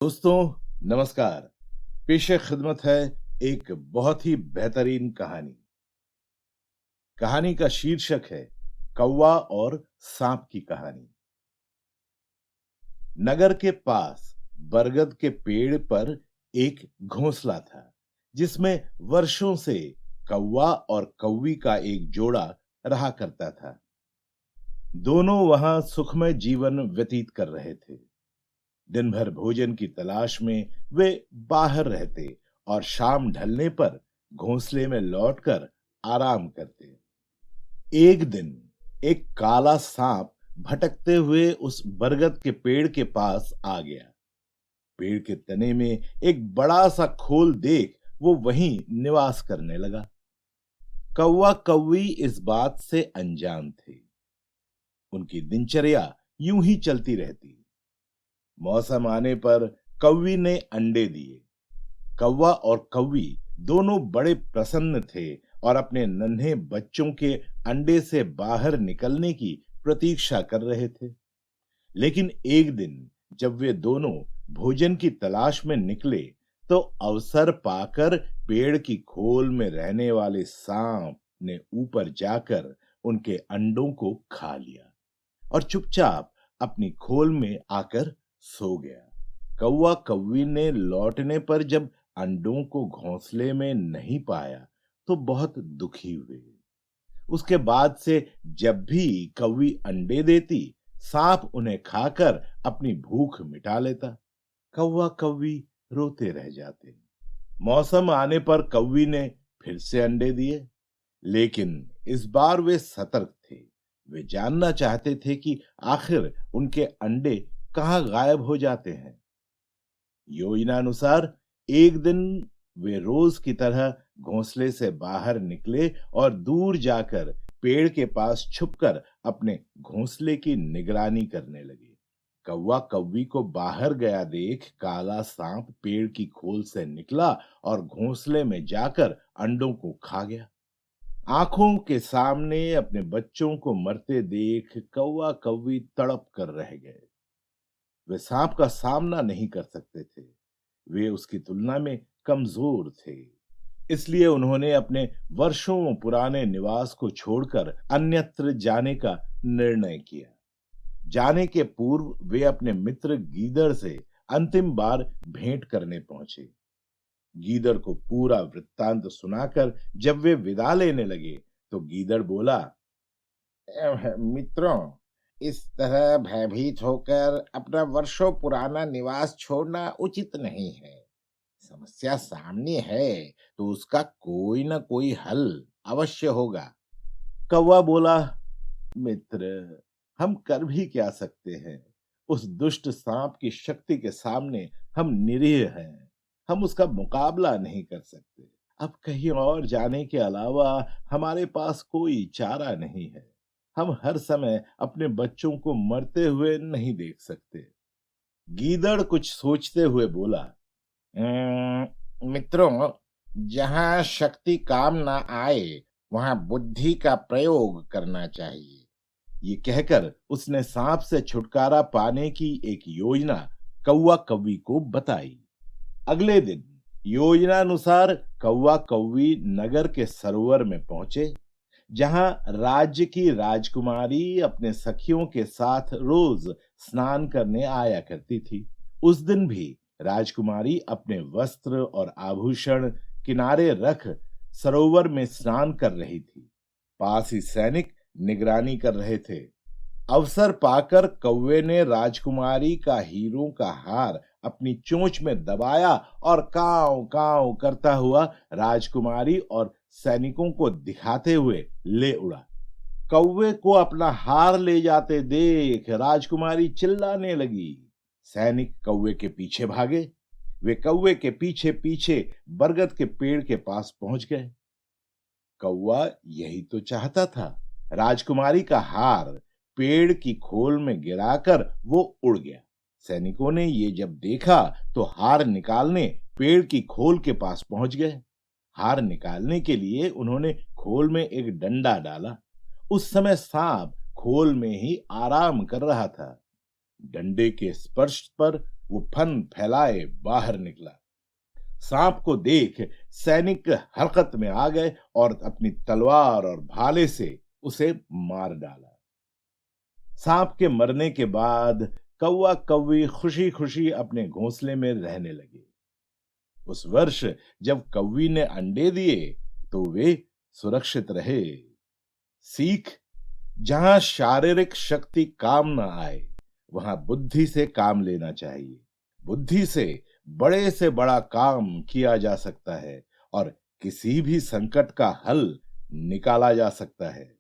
दोस्तों नमस्कार। पेशे खिदमत है एक बहुत ही बेहतरीन कहानी। कहानी का शीर्षक है कौवा और सांप की कहानी। नगर के पास बरगद के पेड़ पर एक घोंसला था जिसमें वर्षों से कौवा और कौवी का एक जोड़ा रहा करता था। दोनों वहां सुखमय जीवन व्यतीत कर रहे थे। दिन भर भोजन की तलाश में वे बाहर रहते और शाम ढलने पर घोंसले में लौटकर आराम करते। एक दिन एक काला सांप भटकते हुए उस बरगद के पेड़ के पास आ गया। पेड़ के तने में एक बड़ा सा खोल देख वो वहीं निवास करने लगा। कौवा कौवी इस बात से अनजान थे। उनकी दिनचर्या यूं ही चलती रहती। मौसम आने पर कौवी ने अंडे दिए। कौवा और कौवी दोनों बड़े प्रसन्न थे और अपने नन्हे बच्चों के अंडे से बाहर निकलने की प्रतीक्षा कर रहे थे। लेकिन एक दिन जब वे दोनों भोजन की तलाश में निकले तो अवसर पाकर पेड़ की खोल में रहने वाले सांप ने ऊपर जाकर उनके अंडों को खा लिया और चुपचाप अपनी खोल में आकर सो गया। कौवा कौवी ने लौटने पर जब अंडों को घोंसले में नहीं पाया तो बहुत दुखी हुए। उसके बाद से जब भी कौवी अंडे देती, सांप उन्हें खाकर अपनी भूख मिटा लेता। कौवा कौवी रोते रह जाते। मौसम आने पर कौवी ने फिर से अंडे दिए, लेकिन इस बार वे सतर्क थे। वे जानना चाहते थे कि आखिर उनके अंडे कहाँ गायब हो जाते हैं। योजनानुसार एक दिन वे रोज की तरह घोंसले से बाहर निकले और दूर जाकर पेड़ के पास छुपकर अपने घोंसले की निगरानी करने लगे। कौवा कौवी को बाहर गया देख काला सांप पेड़ की खोल से निकला और घोंसले में जाकर अंडों को खा गया। आंखों के सामने अपने बच्चों को मरते देख कौवा कौवी तड़प कर रह गए। वे सांप का सामना नहीं कर सकते थे। वे उसकी तुलना में कमजोर थे। इसलिए उन्होंने अपने वर्षों पुराने निवास को छोड़कर अन्यत्र जाने का निर्णय किया। जाने के पूर्व वे अपने मित्र गीदड़ से अंतिम बार भेंट करने पहुंचे। गीदड़ को पूरा वृत्तांत सुनाकर जब वे विदा लेने लगे तो गीदड़ बोला, मित्रों, इस तरह भयभीत होकर अपना वर्षों पुराना निवास छोड़ना उचित नहीं है। समस्या सामने है तो उसका कोई ना कोई हल अवश्य होगा। कौवा बोला, मित्र, हम कर भी क्या सकते हैं। उस दुष्ट सांप की शक्ति के सामने हम निरीह हैं। हम उसका मुकाबला नहीं कर सकते। अब कहीं और जाने के अलावा हमारे पास कोई चारा नहीं है। हम हर समय अपने बच्चों को मरते हुए नहीं देख सकते। गीदड़ कुछ सोचते हुए बोला, मित्रों, जहां शक्ति काम ना आए वहां बुद्धि का प्रयोग करना चाहिए। ये कहकर उसने सांप से छुटकारा पाने की एक योजना कौवा कौवी को बताई। अगले दिन योजनानुसार कौवा कौवी नगर के सरोवर में पहुंचे, जहां राज्य की राजकुमारी अपने सखियों के साथ रोज स्नान करने आया करती थी। उस दिन भी राजकुमारी अपने वस्त्र और आभूषण किनारे रख सरोवर में स्नान कर रही थी। पास ही सैनिक निगरानी कर रहे थे। अवसर पाकर कौवे ने राजकुमारी का हीरों का हार अपनी चोंच में दबाया और कांव कांव करता हुआ राजकुमारी और सैनिकों को दिखाते हुए ले उड़ा। कौवे को अपना हार ले जाते देख राजकुमारी चिल्लाने लगी। सैनिक कौवे के पीछे भागे। वे कौवे के पीछे पीछे बरगद के पेड़ के पास पहुंच गए। कौवा यही तो चाहता था। राजकुमारी का हार पेड़ की खोल में गिराकर वो उड़ गया। सैनिकों ने ये जब देखा तो हार निकालने पेड़ की खोल के पास पहुंच गए। हार निकालने के लिए उन्होंने खोल में एक डंडा डाला। उस समय सांप खोल में ही आराम कर रहा था। डंडे के स्पर्श पर वो फन फैलाए बाहर निकला। सांप को देख सैनिक हरकत में आ गए और अपनी तलवार और भाले से उसे मार डाला। सांप के मरने के बाद कौवा कौवी खुशी खुशी अपने घोंसले में रहने लगे। उस वर्ष जब कौवी ने अंडे दिए तो वे सुरक्षित रहे। सीख: जहां शारीरिक शक्ति काम न आए वहां बुद्धि से काम लेना चाहिए। बुद्धि से बड़ा काम किया जा सकता है और किसी भी संकट का हल निकाला जा सकता है।